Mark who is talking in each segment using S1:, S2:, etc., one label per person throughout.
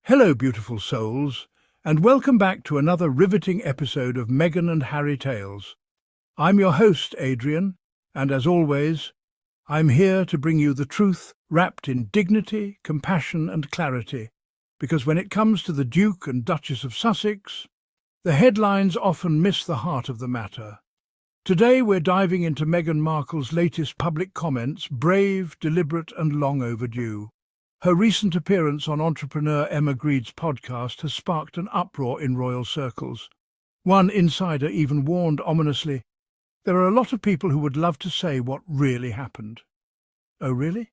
S1: Hello, beautiful souls, and welcome back to another riveting episode of Meghan and Harry Tales. I'm your host, Adrian, and as always, I'm here to bring you the truth wrapped in dignity, compassion, and clarity, because when it comes to the Duke and Duchess of Sussex, the headlines often miss the heart of the matter. Today we're diving into Meghan Markle's latest public comments, brave, deliberate, and long overdue. Her recent appearance on entrepreneur Emma Grede's podcast has sparked an uproar in royal circles. One insider even warned ominously, "There are a lot of people who would love to say what really happened." Oh, really?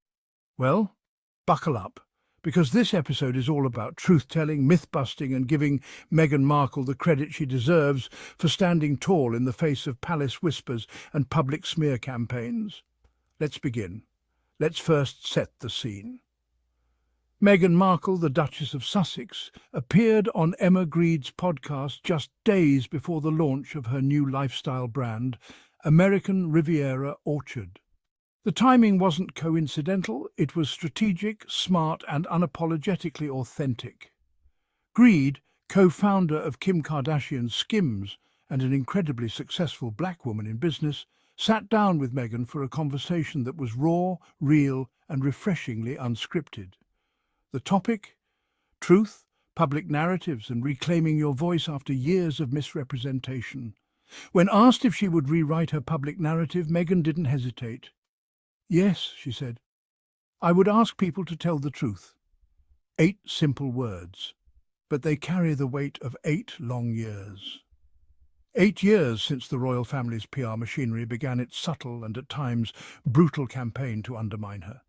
S1: Well, buckle up, because this episode is all about truth-telling, myth-busting, and giving Meghan Markle the credit she deserves for standing tall in the face of palace whispers and public smear campaigns. Let's begin. Let's first set the scene. Meghan Markle, the Duchess of Sussex, appeared on Emma Grede's podcast just days before the launch of her new lifestyle brand, American Riviera Orchard. The timing wasn't coincidental, it was strategic, smart, and unapologetically authentic. Grede, co-founder of Kim Kardashian's Skims and an incredibly successful black woman in business, sat down with Meghan for a conversation that was raw, real, and refreshingly unscripted. The topic? Truth, public narratives, and reclaiming your voice after years of misrepresentation. When asked if she would rewrite her public narrative, Meghan didn't hesitate. "Yes," she said, "I would ask people to tell the truth. 8 simple words, but they carry the weight of 8 long years." 8 years since the royal family's PR machinery began its subtle and at times brutal campaign to undermine her.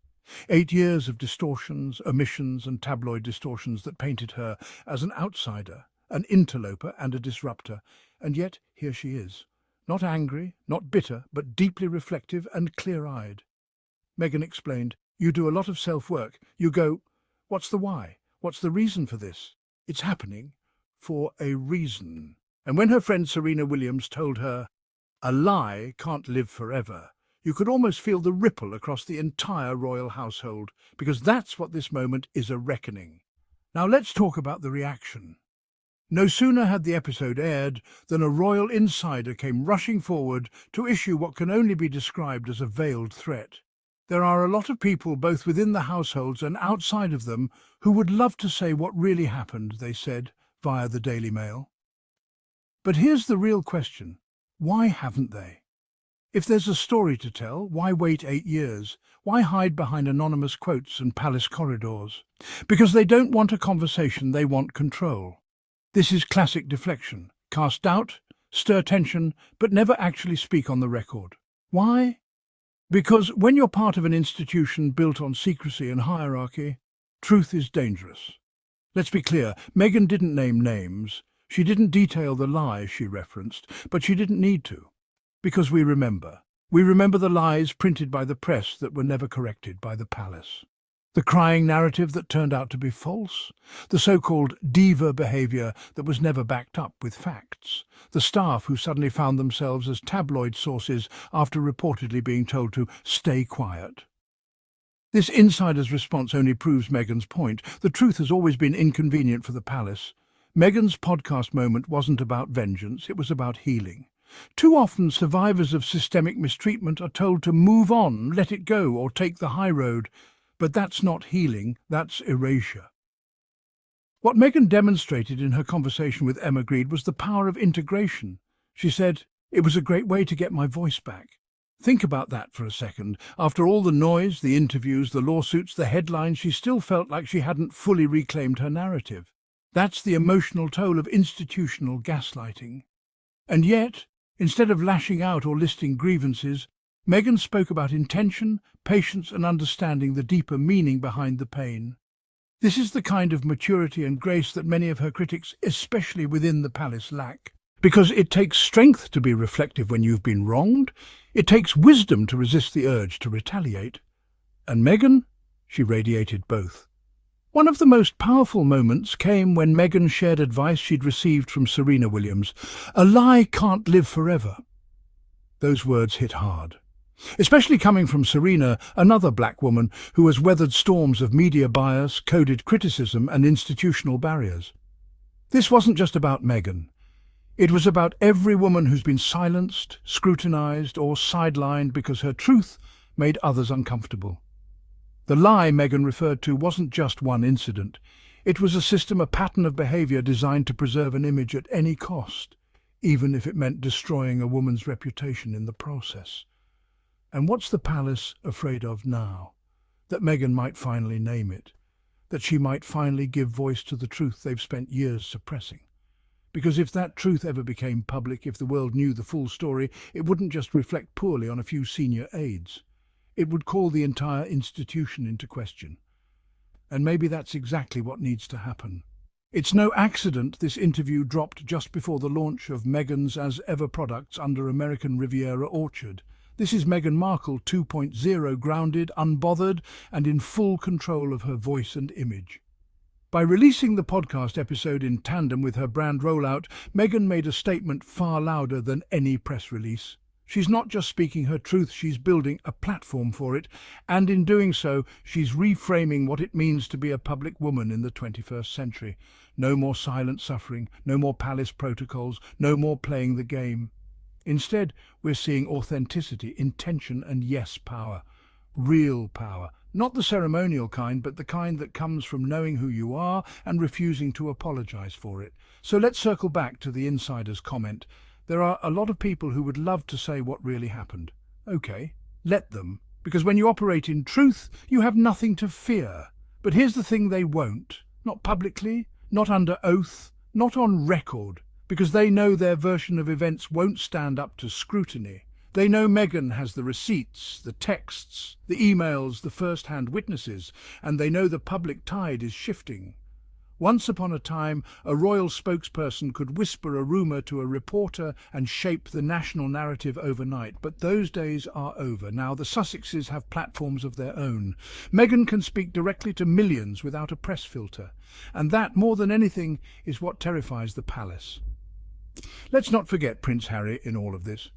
S1: 8 years of distortions, omissions, and tabloid distortions that painted her as an outsider, an interloper, and a disruptor. And yet, here she is. Not angry, not bitter, but deeply reflective and clear-eyed. Meghan explained, "You do a lot of self-work. You go, what's the why? What's the reason for this? It's happening for a reason." And when her friend Serena Williams told her, "A lie can't live forever," you could almost feel the ripple across the entire royal household, because that's what this moment is, a reckoning. Now let's talk about the reaction. No sooner had the episode aired than a royal insider came rushing forward to issue what can only be described as a veiled threat. There are a lot of people, both within the households and outside of them, who would love to say what really happened, they said, via the Daily Mail. But here's the real question. Why haven't they? If there's a story to tell, why wait 8 years? Why hide behind anonymous quotes and palace corridors? Because they don't want a conversation, they want control. This is classic deflection. Cast doubt, stir tension, but never actually speak on the record. Why? Because when you're part of an institution built on secrecy and hierarchy, truth is dangerous. Let's be clear, Meghan didn't name names. She didn't detail the lies she referenced, but she didn't need to. Because we remember. We remember the lies printed by the press that were never corrected by the palace. The crying narrative that turned out to be false. The so-called diva behaviour that was never backed up with facts. The staff who suddenly found themselves as tabloid sources after reportedly being told to stay quiet. This insider's response only proves Meghan's point. The truth has always been inconvenient for the palace. Meghan's podcast moment wasn't about vengeance, it was about healing. Too often, survivors of systemic mistreatment are told to move on, let it go, or take the high road. But that's not healing, that's erasure. What Meghan demonstrated in her conversation with Emma Grede was the power of integration. She said, "It was a great way to get my voice back." Think about that for a second. After all the noise, the interviews, the lawsuits, the headlines, she still felt like she hadn't fully reclaimed her narrative. That's the emotional toll of institutional gaslighting. And yet, instead of lashing out or listing grievances, Meghan spoke about intention, patience, and understanding the deeper meaning behind the pain. This is the kind of maturity and grace that many of her critics, especially within the palace, lack. Because it takes strength to be reflective when you've been wronged. It takes wisdom to resist the urge to retaliate. And Meghan? She radiated both. One of the most powerful moments came when Meghan shared advice she'd received from Serena Williams. "A lie can't live forever." Those words hit hard. Especially coming from Serena, another black woman who has weathered storms of media bias, coded criticism and institutional barriers. This wasn't just about Meghan. It was about every woman who's been silenced, scrutinized or sidelined because her truth made others uncomfortable. The lie Meghan referred to wasn't just one incident. It was a system, a pattern of behavior designed to preserve an image at any cost, even if it meant destroying a woman's reputation in the process. And what's the palace afraid of now? That Meghan might finally name it. That she might finally give voice to the truth they've spent years suppressing. Because if that truth ever became public, if the world knew the full story, it wouldn't just reflect poorly on a few senior aides. It would call the entire institution into question. And maybe that's exactly what needs to happen. It's no accident this interview dropped just before the launch of Meghan's as ever products under American Riviera Orchard. This is Meghan Markle 2.0, grounded, unbothered, and in full control of her voice and image. By releasing the podcast episode in tandem with her brand rollout, Meghan made a statement far louder than any press release. She's not just speaking her truth, she's building a platform for it, and in doing so, she's reframing what it means to be a public woman in the 21st century. No more silent suffering, no more palace protocols, no more playing the game. Instead, we're seeing authenticity, intention, and yes, power. Real power. Not the ceremonial kind, but the kind that comes from knowing who you are and refusing to apologize for it. So let's circle back to the insider's comment. There are a lot of people who would love to say what really happened. Okay, let them. Because when you operate in truth, you have nothing to fear. But here's the thing they won't. Not publicly, not under oath, not on record. Because they know their version of events won't stand up to scrutiny. They know Meghan has the receipts, the texts, the emails, the first-hand witnesses, and they know the public tide is shifting. Once upon a time, a royal spokesperson could whisper a rumour to a reporter and shape the national narrative overnight, but those days are over. Now the Sussexes have platforms of their own. Meghan can speak directly to millions without a press filter, and that, more than anything, is what terrifies the palace. Let's not forget Prince Harry in all of this.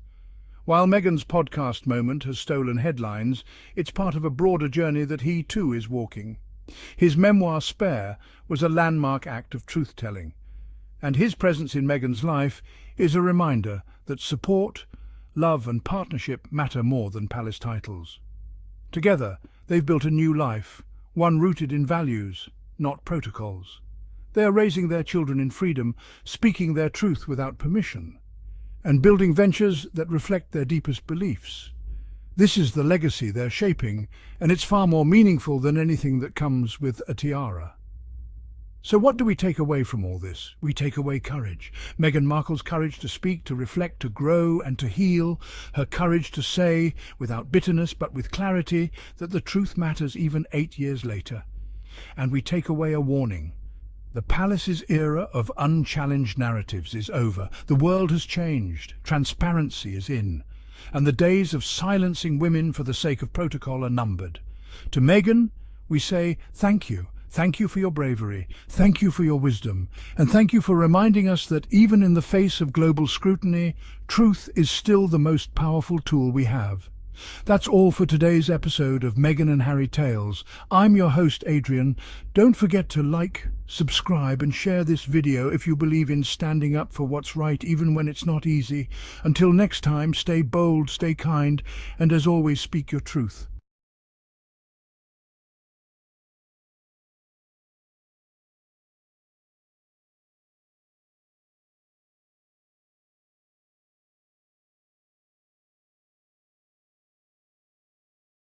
S1: While Meghan's podcast moment has stolen headlines, it's part of a broader journey that he too is walking. His memoir Spare was a landmark act of truth-telling, and his presence in Meghan's life is a reminder that support, love and partnership matter more than palace titles. Together, they've built a new life, one rooted in values, not protocols. They are raising their children in freedom, speaking their truth without permission, and building ventures that reflect their deepest beliefs. This is the legacy they're shaping, and it's far more meaningful than anything that comes with a tiara. So what do we take away from all this? We take away courage. Meghan Markle's courage to speak, to reflect, to grow and to heal. Her courage to say, without bitterness but with clarity, that the truth matters even 8 years later. And we take away a warning. The palace's era of unchallenged narratives is over. The world has changed. Transparency is in. And the days of silencing women for the sake of protocol are numbered. To Meghan, we say thank you. Thank you for your bravery. Thank you for your wisdom. And thank you for reminding us that even in the face of global scrutiny, truth is still the most powerful tool we have. That's all for today's episode of Meghan and Harry Tales. I'm your host, Adrian. Don't forget to like, subscribe and share this video if you believe in standing up for what's right even when it's not easy. Until next time, stay bold, stay kind, and as always, speak your truth.